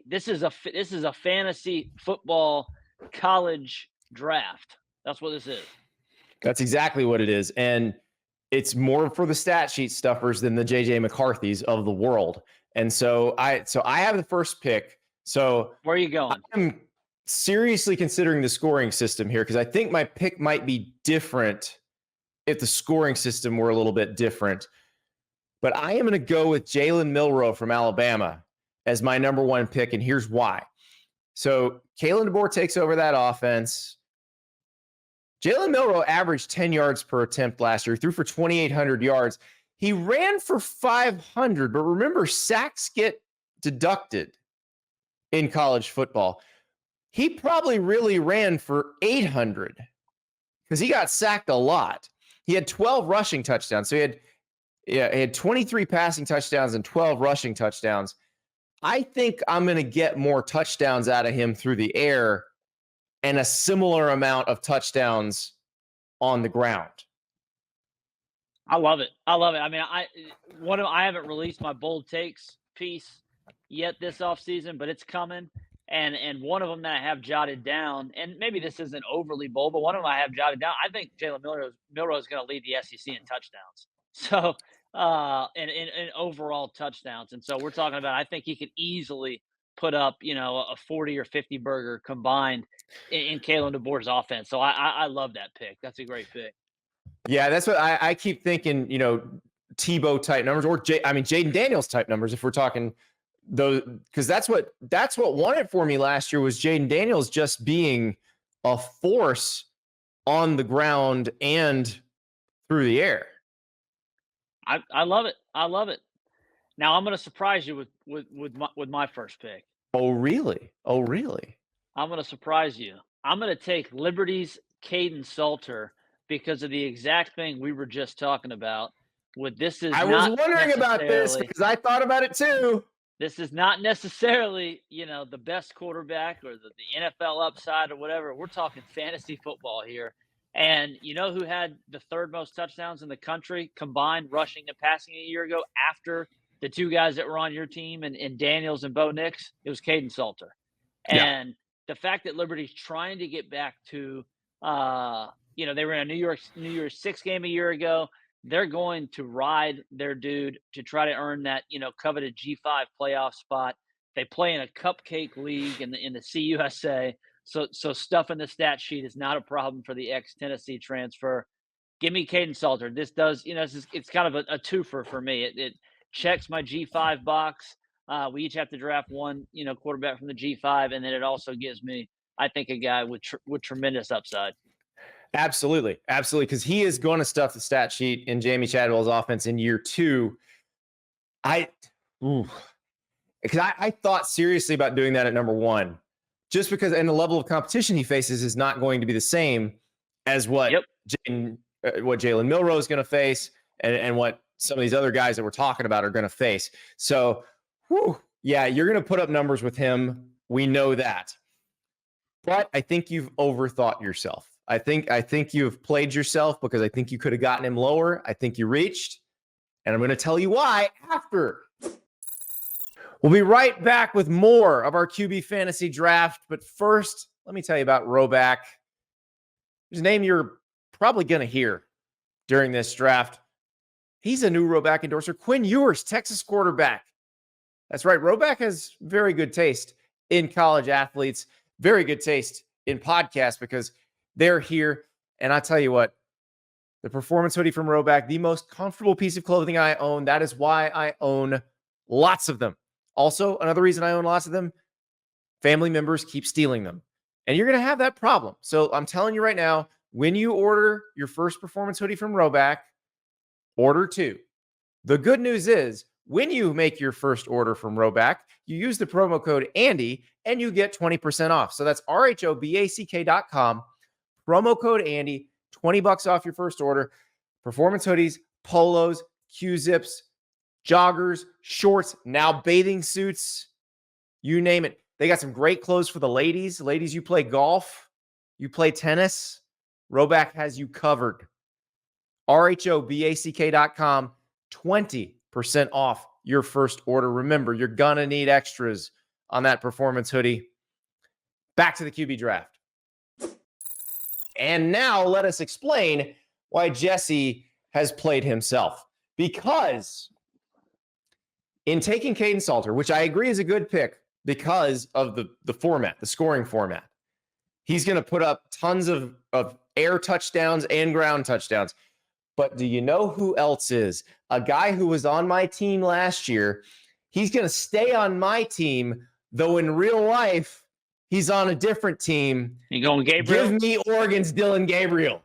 this is a fantasy football college draft. That's what this is. That's exactly what it is. And it's more for the stat sheet stuffers than the JJ McCarthy's of the world. And so I have the first pick. So where are you going? I'm seriously considering the scoring system here because I think my pick might be different if the scoring system were a little bit different. But I am going to go with Jalen Milroe from Alabama as my number one pick, and here's why. So Kalen DeBoer takes over that offense. Jalen Milroe averaged 10 yards per attempt last year. He threw for 2,800 yards. He ran for 500, but remember, sacks get deducted in college football. He probably really ran for 800 because he got sacked a lot. He had 12 rushing touchdowns. So he had 23 passing touchdowns and 12 rushing touchdowns. I think I'm going to get more touchdowns out of him through the air and a similar amount of touchdowns on the ground. I love it. I mean, I haven't released my bold takes piece yet this offseason, but it's coming. And one of them that I have jotted down, and maybe this isn't overly bold, but one of them I have jotted down, I think Jalen Milroe is going to lead the SEC in touchdowns. So, in overall touchdowns. And so we're talking about, I think he could easily put up, a 40 or 50 burger combined in Kalen DeBoer's offense. So I love that pick. That's a great pick. Yeah, that's what I keep thinking, Tebow type numbers or Jayden Daniels type numbers if we're talking those, because that's what won it for me last year was Jayden Daniels just being a force on the ground and through the air. I love it. I love it. Now I'm going to surprise you with my first pick. Oh, really? I'm going to surprise you. I'm going to take Liberty's Caden Salter because of the exact thing we were just talking about. I was wondering about this because I thought about it too. This is not necessarily, the best quarterback or the NFL upside or whatever. We're talking fantasy football here. And you know who had the third most touchdowns in the country combined rushing and passing a year ago after the two guys that were on your team and Daniels and Bo Nix? It was Caden Salter. And the fact that Liberty's trying to get back to, they were in a New Year's Six game a year ago. They're going to ride their dude to try to earn that, coveted G5 playoff spot. They play in a cupcake league in the CUSA. So stuff in the stat sheet is not a problem for the ex-Tennessee transfer. Give me Caden Salter. This does, it's kind of a twofer for me. It checks my G5 box. We each have to draft one, quarterback from the G5, and then it also gives me, I think, a guy with tremendous upside. Absolutely, because he is going to stuff the stat sheet in Jamie Chadwell's offense in year two. Because I thought seriously about doing that at number one. Just because, and the level of competition he faces is not going to be the same as what Jalen Milroe is going to face, and what some of these other guys that we're talking about are going to face. So, you're going to put up numbers with him. We know that, but I think you've overthought yourself. I think you've played yourself because I think you could have gotten him lower. I think you reached, and I'm going to tell you why after. We'll be right back with more of our QB fantasy draft. But first, let me tell you about Roback. There's a name you're probably going to hear during this draft. He's a new Roback endorser. Quinn Ewers, Texas quarterback. That's right. Roback has very good taste in college athletes, very good taste in podcasts because they're here. And I tell you what, the performance hoodie from Roback, the most comfortable piece of clothing I own. That is why I own lots of them. Also, another reason I own lots of them, family members keep stealing them. And you're going to have that problem. So I'm telling you right now, when you order your first performance hoodie from Roback, order two. The good news is, when you make your first order from Roback, you use the promo code Andy and you get 20% off. So that's RHOBACK.com. Promo code Andy, $20 off your first order. Performance hoodies, polos, Q-zips, joggers, shorts, now bathing suits, you name it. They got some great clothes for the ladies. Ladies, you play golf, you play tennis, Roback has you covered. RHOBACK.com, 20% off your first order. Remember, you're going to need extras on that performance hoodie. Back to the QB draft. And now let us explain why Jesse has played himself. Because in taking Caden Salter, which I agree is a good pick because of the format, the scoring format, he's going to put up tons of air touchdowns and ground touchdowns. But do you know who else is? A guy who was on my team last year. He's going to stay on my team, though in real life, he's on a different team. You going Gabriel? Give me Oregon's Dillon Gabriel.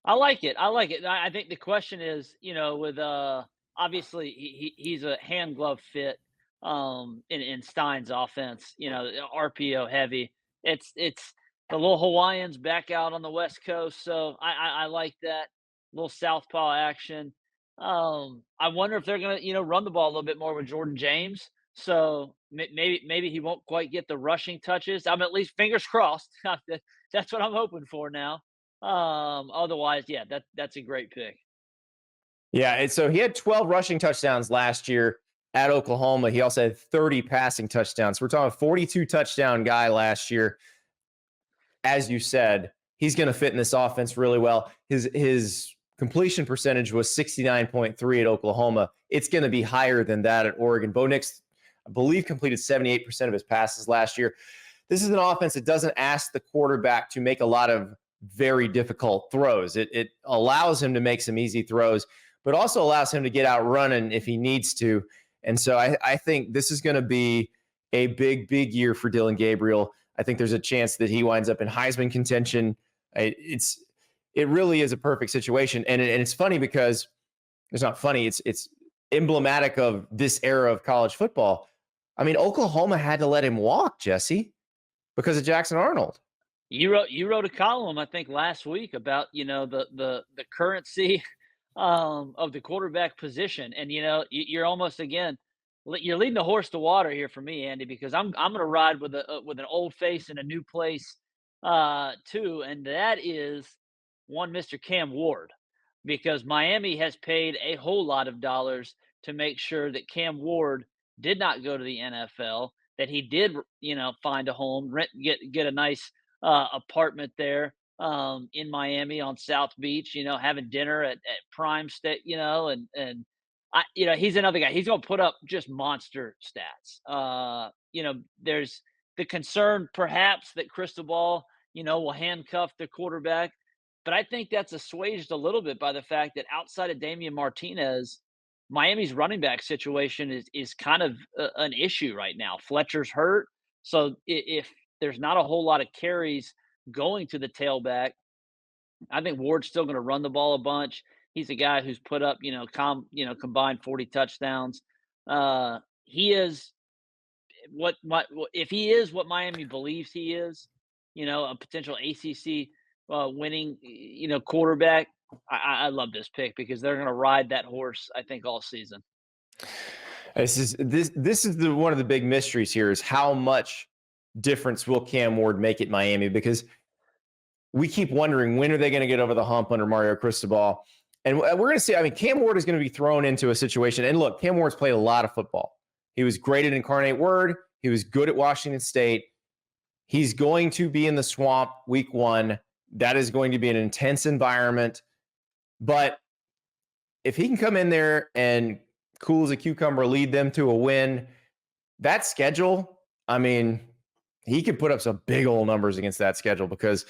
I like it. I think the question is, with obviously he's a hand glove fit in Stein's offense. RPO heavy. It's the little Hawaiians back out on the West Coast, so I like that little southpaw action. I wonder if they're gonna run the ball a little bit more with Jordan James. So maybe he won't quite get the rushing touches. I'm at least fingers crossed. That's what I'm hoping for now. Otherwise, yeah, that's a great pick. Yeah, and so he had 12 rushing touchdowns last year at Oklahoma. He also had 30 passing touchdowns. We're talking 42 touchdown guy last year. As you said, he's going to fit in this offense really well. His completion percentage was 69.3 at Oklahoma. It's going to be higher than that at Oregon. Bo Nix, I believe, completed 78% of his passes last year. This is an offense that doesn't ask the quarterback to make a lot of very difficult throws. It allows him to make some easy throws, but also allows him to get out running if he needs to. And so I think this is going to be a big, big year for Dillon Gabriel. I think there's a chance that he winds up in Heisman contention. It really is a perfect situation. And it's funny because it's not funny. It's emblematic of this era of college football. I mean, Oklahoma had to let him walk, Jesse, because of Jackson Arnold. You wrote a column, I think, last week about the currency of the quarterback position, and you're almost you're leading the horse to water here for me, Andy, because I'm going to ride with an old face in a new place too, and that is one Mr. Cam Ward, because Miami has paid a whole lot of dollars to make sure that Cam Ward did not go to the NFL, that he did find a home, get a nice apartment there in Miami on South Beach, having dinner at Prime State, and he's another guy. He's going to put up just monster stats. There's the concern perhaps that Cristobal, will handcuff the quarterback, but I think that's assuaged a little bit by the fact that outside of Damian Martinez, Miami's running back situation is kind of an issue right now. Fletcher's hurt, so if there's not a whole lot of carries going to the tailback, I think Ward's still going to run the ball a bunch. He's a guy who's put up, combined 40 touchdowns. He is if he is what Miami believes he is, a potential ACC winning, quarterback. I love this pick because they're going to ride that horse, I think, all season. This is one of the big mysteries here is how much difference will Cam Ward make at Miami, because we keep wondering, when are they going to get over the hump under Mario Cristobal? And we're going to see, Cam Ward is going to be thrown into a situation. And look, Cam Ward's played a lot of football. He was great at Incarnate Word. He was good at Washington State. He's going to be in the swamp week 1. That is going to be an intense environment. But if he can come in there and cool as a cucumber, lead them to a win, that schedule, he could put up some big old numbers against that schedule, because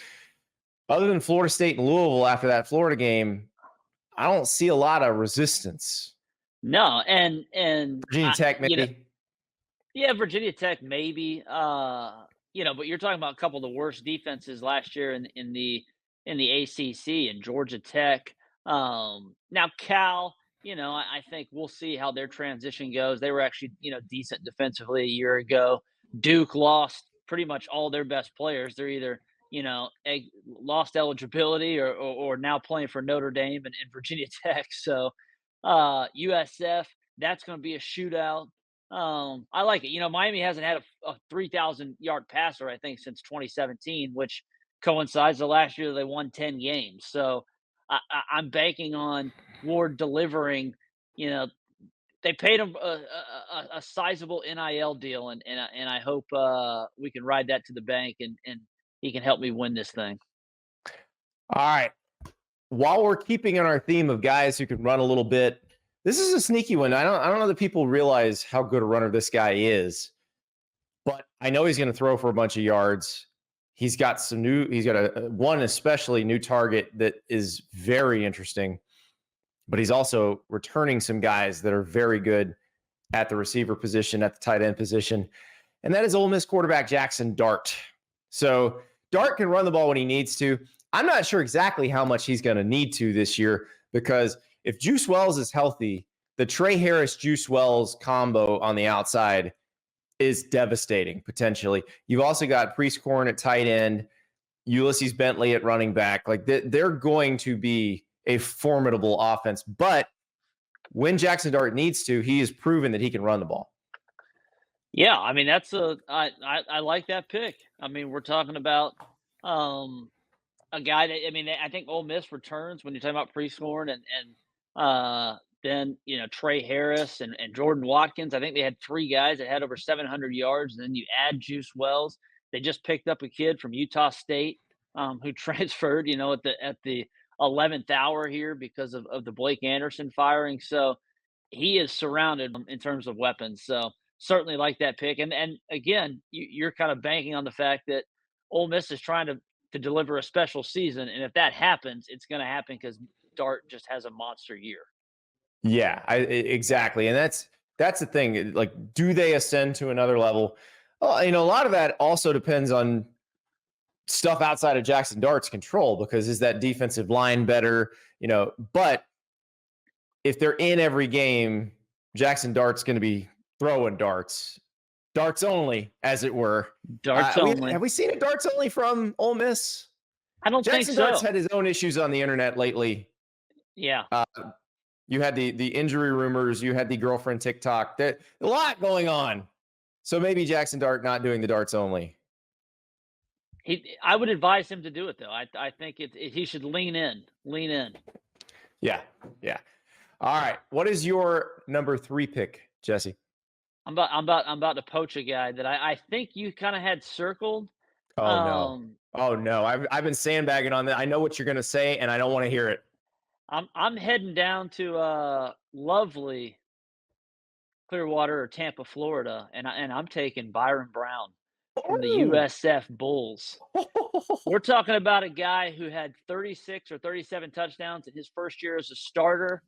other than Florida State and Louisville after that Florida game, I don't see a lot of resistance. No, and Virginia Tech maybe. Virginia Tech maybe. But you're talking about a couple of the worst defenses last year in the ACC, and Georgia Tech. Now Cal, I think we'll see how their transition goes. They were actually decent defensively a year ago. Duke lost pretty much all their best players. They're either lost eligibility or now playing for Notre Dame and Virginia Tech. So USF, that's going to be a shootout. I like it. Miami hasn't had a 3,000-yard passer, I think, since 2017, which coincides the last year they won 10 games. So I'm banking on Ward delivering, they paid him a sizable NIL deal, and I hope we can ride that to the bank, and he can help me win this thing. All right. While we're keeping on our theme of guys who can run a little bit, this is a sneaky one. I don't know that people realize how good a runner this guy is, but I know he's going to throw for a bunch of yards. He's got one especially new target that is very interesting, but he's also returning some guys that are very good at the receiver position, at the tight end position, and that is Ole Miss quarterback Jackson Dart. So Dart can run the ball when he needs to. I'm not sure exactly how much he's going to need to this year, because if Juice Wells is healthy, the Trey Harris-Juice Wells combo on the outside is devastating, potentially. You've also got Priest Corn at tight end, Ulysses Bentley at running back. Like, they're going to be a formidable offense. But when Jackson Dart needs to, he has proven that he can run the ball. Yeah, I mean, I like that pick. I mean, we're talking about a guy that, I mean, I think Ole Miss returns when you're talking about Prescorn and then, you know, Trey Harris and Jordan Watkins. I think they had 3 guys that had over 700 yards. And then you add Juice Wells. They just picked up a kid from Utah State who transferred, you know, at the 11th hour here because of the Blake Anderson firing. So he is surrounded in terms of weapons. So certainly like that pick. And again, you're kind of banking on the fact that Ole Miss is trying to deliver a special season, and if that happens, it's going to happen because Dart just has a monster year. Yeah, exactly, and that's the thing. Like, do they ascend to another level? Well, you know, a lot of that also depends on stuff outside of Jackson Dart's control, because is that defensive line better? You know, but if they're in every game, Jackson Dart's going to be throwing darts only, as it were. Darts only. Have we seen a darts only from Ole Miss? I don't think so. Jackson Dart's had his own issues on the internet lately. Yeah. You had the injury rumors. You had the girlfriend TikTok. There's a lot going on. So maybe Jackson Dart not doing the darts only. I would advise him to do it, though. I think he should lean in. Yeah. All right. What is your number 3 pick, Jesse? I'm about to poach a guy that I think you kind of had circled. Oh no! I've been sandbagging on that. I know what you're going to say, and I don't want to hear it. I'm heading down to lovely Clearwater or Tampa, Florida, and I'm taking Byron Brown from the USF Bulls. We're talking about a guy who had 36 or 37 touchdowns in his first year as a starter.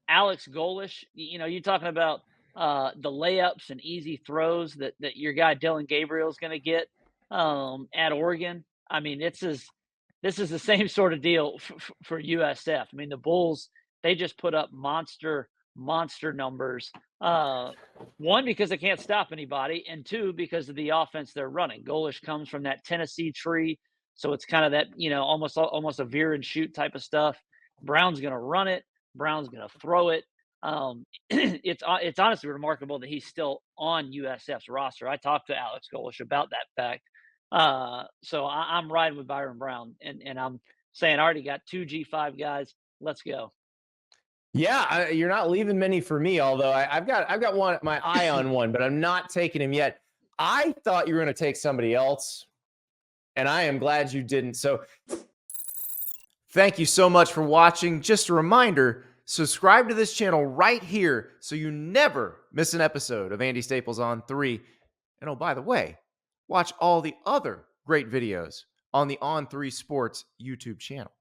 Alex Golish, you know, you're talking about the layups and easy throws that your guy Dylan Gabriel is going to get at Oregon. I mean, this is the same sort of deal for USF. I mean, the Bulls, they just put up monster numbers. 1, because they can't stop anybody, and 2, because of the offense they're running. Golish comes from that Tennessee tree, so it's kind of that, you know, almost a veer and shoot type of stuff. Brown's going to run it. Brown's going to throw it. It's honestly remarkable that he's still on USF's roster. I talked to Alex Golish about that fact. So I'm riding with Byron Brown, and I'm saying I already got 2 G5 guys. Let's go. Yeah, you're not leaving many for me, although I've got one, my eye on one, but I'm not taking him yet. I thought you were going to take somebody else, and I am glad you didn't. So thank you so much for watching. Just a reminder, subscribe to this channel right here so you never miss an episode of Andy Staples on 3. And oh, by the way, watch all the other great videos on the On3 Sports YouTube channel.